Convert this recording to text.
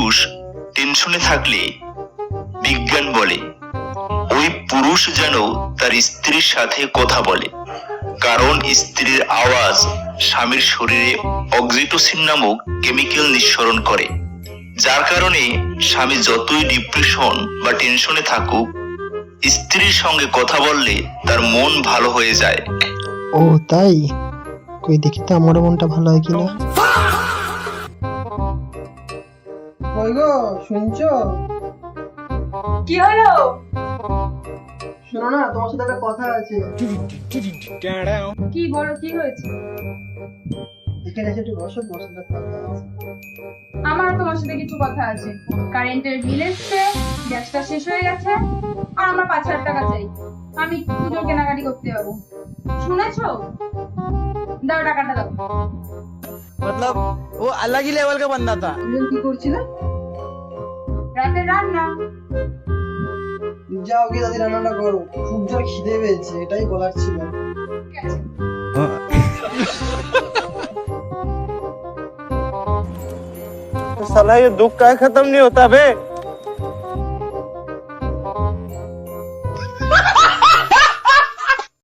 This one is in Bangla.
পুরুষ টেনশনে থাকলে বিজ্ঞান বলে ওই পুরুষ যেন তার স্ত্রীর সাথে কথা বলে, কারণ স্ত্রীর আওয়াজ স্বামীর শরীরে অক্সিটোসিন নামক কেমিক্যাল নিঃসরণ করে, যার কারণে স্বামী যতই ডিপ্রেশন বা টেনশনে থাকুক, স্ত্রীর সঙ্গে কথা বললে তার মন ভালো হয়ে যায়। ও তাই? কই দেখি তো আমারও মনটা ভালো হয় কিনা। কই গো, শুনছো? কি হলো? শোনো না, তোমার সাথে একটা কথা আছে। কি বলো, কি হয়েছে? এখানে এসে একটু বসো, তোমার সাথে একটা কথা আছে। আমার তোমার সাথে কিছু কথা আছে। কারেন্টের বিল এসছে, গ্যাসটা শেষ হয়ে গেছে, আর আমার 5,000 টাকা চাই। আমি পুজোর কেনাকাটি করতে যাবো। শুনেছো? দাও টাকাটা দাও। मतलब वो अलग ही लेवल का बंदा था। তুমি কি করছিলে? রাতে রান্না। যাও গিয়ে দাদি রান্নাটা করো, খুব জোর খিদে পেয়েছে, এটাই বলার ছিল। ঠিক আছে। साला ये दुख का खत्म नहीं होता बे।